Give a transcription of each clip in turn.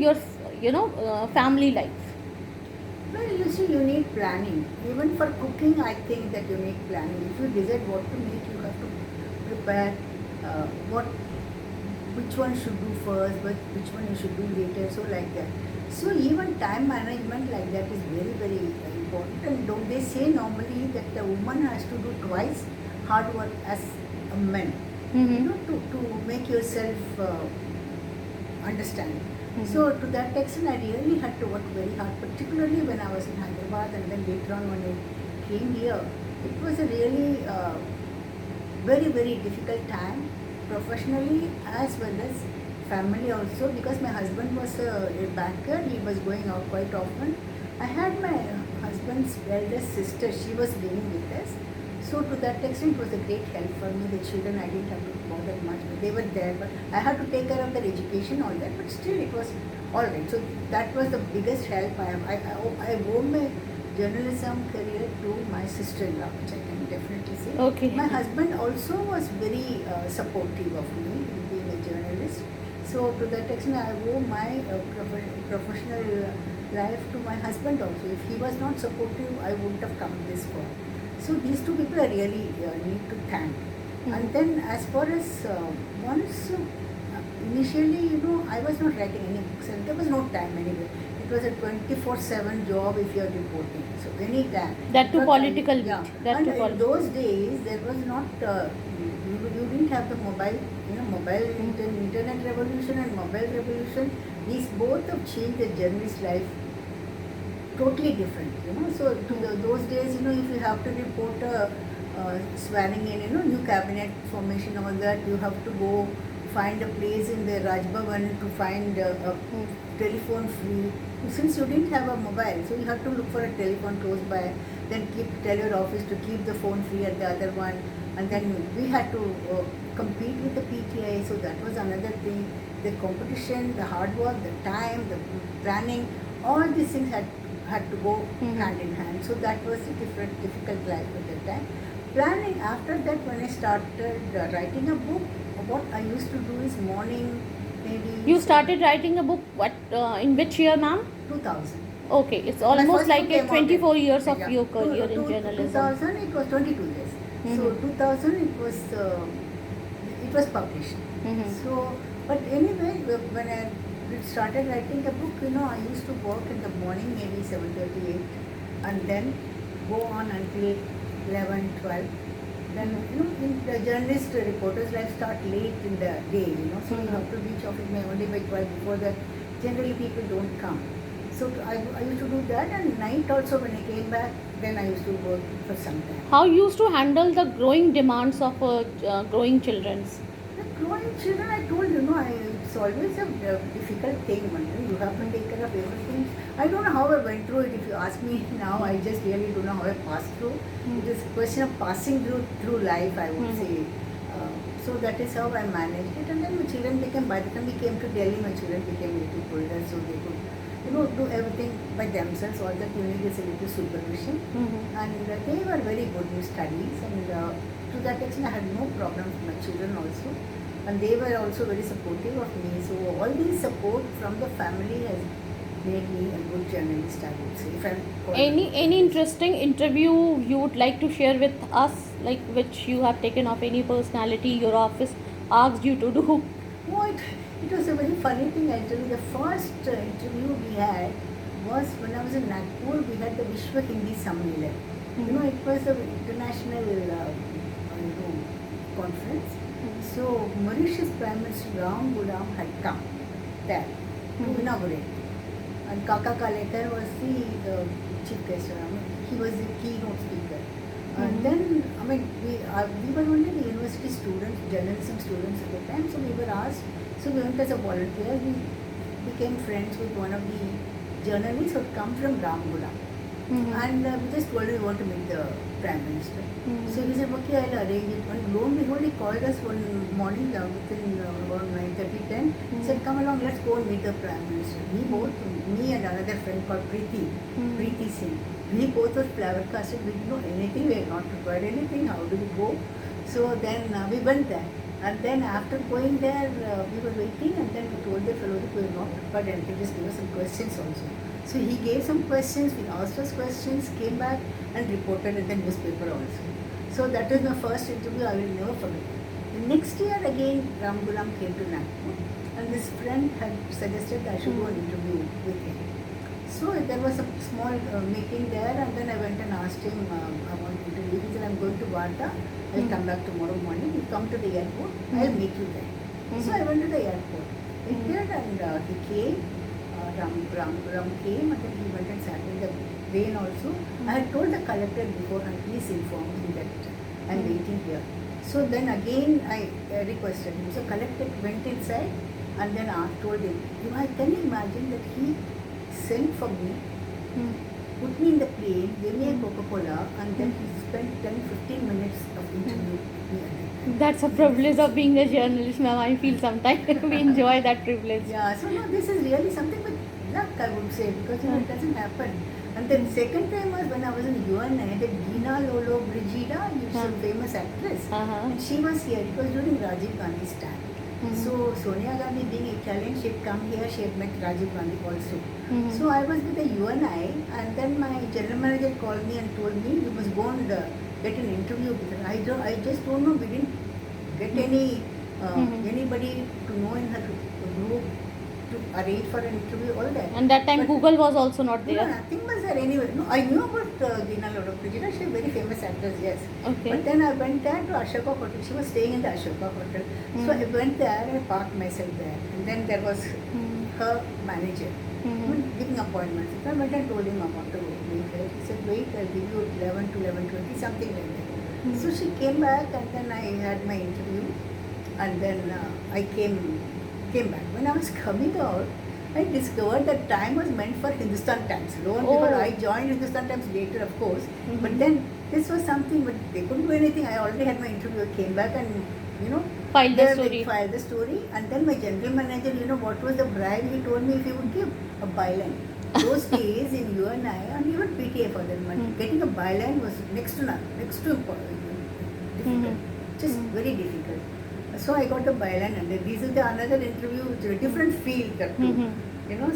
your family life? Well, you see, you need planning. Even for cooking, I think that you need planning. If you decide what to make, you have to prepare what which one should do first, but which one you should do later, so like that. So even time management like that is very, very important. And don't they say normally that the woman has to do twice hard work as a man, Mm-hmm. to make yourself understand. So Mm-hmm. to that extent, I really had to work very hard, particularly when I was in Hyderabad, and then later on when I came here. It was a really very, very difficult time, professionally as well as family also, because my husband was a banker. He was going out quite often. I had my husband's eldest sister. She was living with us. So to that extent, it was a great help for me. The children, I didn't have to bother much, but they were there. But I had to take care of their education, all that. But still, it was all right. So that was the biggest help I have. I owe my journalism career to my sister-in-law, which I can definitely say. Okay. My husband also was very supportive of me being a journalist. So to that extent, I owe my professional life to my husband also. If he was not supportive, I wouldn't have come this far. So these two people I really need to thank. And then as far as once initially, I was not writing any books, and there was no time anyway. It was a 24/7 job if you are reporting. So any time. That too But political yeah, beat. That and too in political. those days there was not. You didn't have the mobile. Internet revolution and mobile revolution. These both have changed the journalist life totally different. So those days, if you have to report a swearing in, new cabinet formation, all that, you have to go find a place in the Raj Bhavan to find a telephone free. Since you didn't have a mobile, so you have to look for a telephone close by, then tell your office to keep the phone free at the other one, and then we had to compete with the PTI, so that was another thing. The competition, the hard work, the time, the planning, all these things had to go hand in hand. So that was a difficult life at that time. Planning after that, when I started writing a book, what I used to do is morning, maybe. You started writing a book, what, in which year, ma'am? 2000. Okay, it's My almost first book like a came out in 24 years of yeah, your career in journalism. 2000. It was 22 years. So 2000 it was published. So, but anyway, when I started writing a book, I used to work in the morning, maybe 7:38, and then go on until 11, 12. Then, in the journalist reporters' life start late in the day, so you have to reach office only by 12 before that. Generally, people don't come. So I used to do that, and night also when I came back, then I used to work for some time. How you used to handle the growing demands of growing children's? The growing children, I told it's always a difficult thing. You have to take care of everything. I don't know how I went through it. If you ask me now, I just really don't know how I passed through. It is a question of passing through life, I would say. So that is how I managed it. And then my children became, by the time we came to Delhi, my children became little older, so they could do everything by themselves. All that you need is a little supervision. And they were very good in studies, and to that extent I had no problems with my children also, and they were also very supportive of me. So all these support from the family has made me a good journalist, I would say. If I'm Any interesting interview you would like to share with us, like which you have taken of any personality your office asked you to do? Oh, it was a very funny thing. Actually, the first interview we had was when I was in Nagpur. We had the Vishwa Hindi Sammelan. It was an international conference. So Mauritius Prime Minister Ram Ghulam had come there to inaugurate. And Kaka Kalekar was the chief guest. He was the keynote speaker. And then, we were only the university students, journalism students at the time, so we were asked. So we went as a volunteer. We became friends with one of the journalists who had come from Ramgula. And we just told him we want to meet the Prime Minister. So he said, okay, I'll arrange it. And lo and behold, he called us one morning within about 9:30, 10. He said, come along, let's go and meet the Prime Minister. Me and another friend called Preeti Singh, we both were flabbergasted. We didn't know anything, we had not prepared anything. How do we go? So then we went there. And then after going there, we were waiting, and then we told the fellow that we were not prepared and he just gave us some questions also. So he gave some questions, we asked us questions, came back and reported in the newspaper also. So that is my first interview, I will never forget. The next year again, Ram Gulam came to Nagpur, and this friend had suggested I should go and interview with him. So there was a small meeting there, and then I went and asked him, I want to interview. He said, I'm going to Varda. I'll come back tomorrow morning. You come to the airport. I'll meet you there. So I went to the airport. He did, and he came. Ram came, and then he went and sat in the plane also. I had told the collector beforehand, please inform him that I'm waiting here. So then again I requested him. So collector went inside, and then I told him, can you imagine that he sent for me, put me in the plane, gave me a Coca-Cola, and then he spent 10-15 minutes of interview with me again. That's a privilege of being a journalist, ma'am. I feel sometimes we enjoy that privilege. Yeah, so no, this is really something with luck, I would say, because it doesn't happen. And then second time was when I was in UNI, the Gina Lolo Brigida, she's a famous actress, and she was here. It was during Rajiv Gandhi's time. So Sonia Gandhi being Italian, she had come here, she had met Rajiv Gandhi also. So I was with the UNI, and then my general manager called me and told me, you must go and get an interview with her. I just don't know, we didn't get anybody to know in her group to arrange for an interview, all that. And that time But Google was also not no, there. nothing was there anyway. No, I knew about Gina Lolo Brigida, she's a very famous actress, yes. Okay. But then I went there to Ashoka Hotel. She was staying in the Ashoka Hotel. So I went there and I parked myself there. And then there was her manager giving appointments. So I went and told him I want to meet her. He said, wait, I'll give you 11 to 11:20, something like that. So she came back, and then I had my interview. And then I came back. When I was coming out, I discovered that time was meant for Hindustan Times. Lo and behold, I joined Hindustan Times later, of course. But then this was something, but they couldn't do anything. I already had my interview. I came back and, Filed the there story. they filed the story. And then my general manager, what was the bribe he told me if he would give? A byline. Those days in UNI and even PTA for that matter, getting a byline was next to difficult. Just very difficult. So I got a byline, and this is another interview with a different field.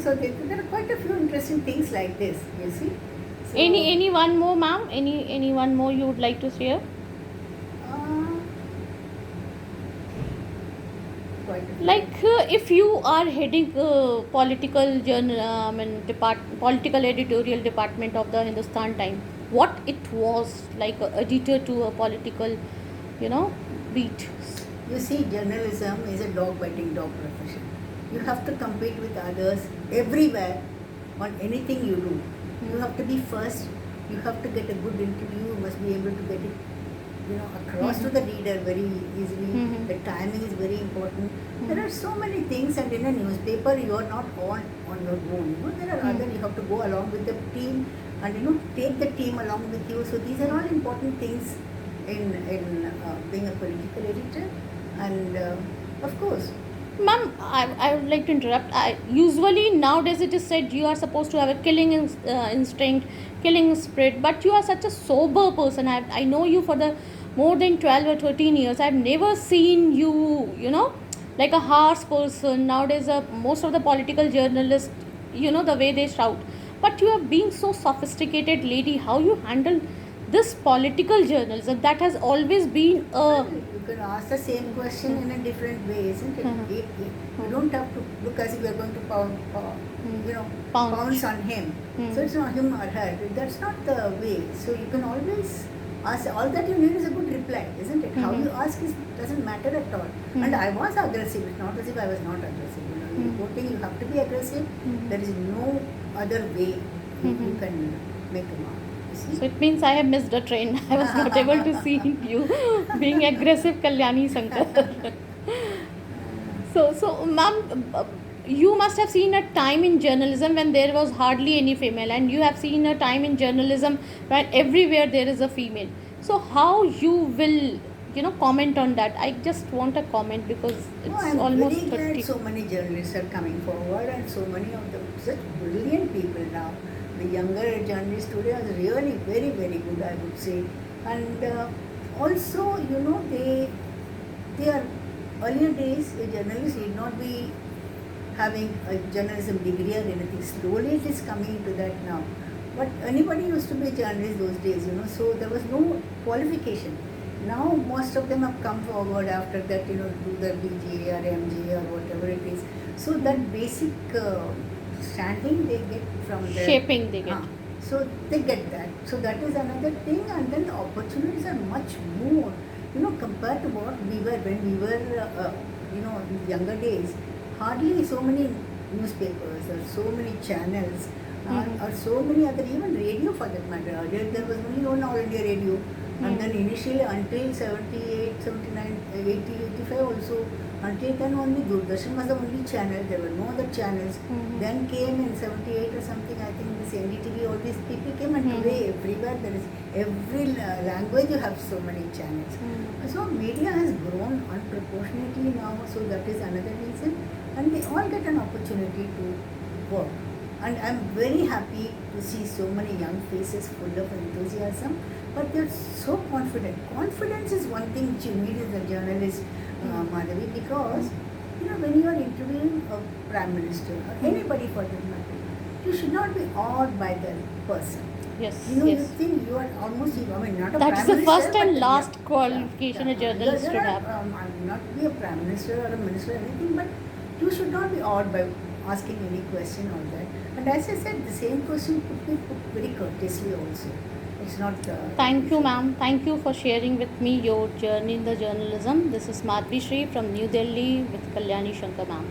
So there are quite a few interesting things like this. You see. So, Any one more, ma'am? Any one more you would like to share? Quite a few. Like if you are heading political political editorial department of the Hindustan Times, what it was like a editor to a political, beat. You see, journalism is a dog-biting dog profession. You have to compete with others everywhere on anything you do. You have to be first. You have to get a good interview. You must be able to get it, across to the reader very easily. The timing is very important. There are so many things, and in a newspaper, you are not on your own. There are other. You have to go along with the team, and take the team along with you. So these are all important things in being a political editor. And of course, Ma'am, I would like to interrupt. Usually nowadays it is said you are supposed to have a killing instinct, killing spirit, but you are such a sober person. I know you for the more than 12 or 13 years. I've never seen you, like a harsh person. Nowadays, most of the political journalists, the way they shout. But you are being so sophisticated lady. How you handle this political journalism that has always been a... you can ask the same question in a different way, isn't it? You don't have to look as if you are going to pounce on him. So it's not him or her. That's not the way. So you can always ask. All that you need is a good reply, isn't it? How you ask doesn't matter at all. And I was aggressive. It's not as if I was not aggressive. In reporting, you have to be aggressive. There is no other way you can make a mark. So it means I have missed a train. I was not able to see you being aggressive, Kalyani Shankar. So, ma'am, you must have seen a time in journalism when there was hardly any female, and you have seen a time in journalism when everywhere there is a female. So how you will, comment on that? I just want a comment because it's I'm almost very glad 30. so many journalists are coming forward, and so many of them such brilliant people now. The younger journalists today are really very, very good, I would say. And also, they are earlier days, a journalist need not be having a journalism degree or anything. Slowly it is coming into that now. But anybody used to be a journalist those days, so there was no qualification. Now most of them have come forward after that, do the BGA or MGA or whatever it is. So that basic standing they get from the Shaping they get. so they get that. So that is another thing, and then the opportunities are much more, compared to what we were when we were, in younger days. Hardly so many newspapers or so many channels or so many other, even radio for that matter. Earlier there was only one All India Radio, and then initially until 78, 79, 80, 85 also, until then only Doordarshan was the only channel, there were no other channels. Then came in 78 or something, I think this NDTV, all these people came, and today everywhere there is, every language you have so many channels. So media has grown unproportionately now, so that is another reason, and they all get an opportunity to work. And I'm very happy to see so many young faces full of enthusiasm, but they're so confident. Confidence is one thing which you need as a journalist, Madhavi, because when you are interviewing a prime minister or anybody for that matter, you should not be awed by the person. Yes, You yes. think you are almost, not a That's prime the minister. first and but last qualification a journalist should have. Not be a prime minister or a minister or anything, but you should not be awed by asking any question or that. And as I said, the same question could be put very courteously also. It's not. Thank you, ma'am. Thank you for sharing with me your journey in the journalism. This is Madhvi Shri from New Delhi with Kalyani Shankar, ma'am.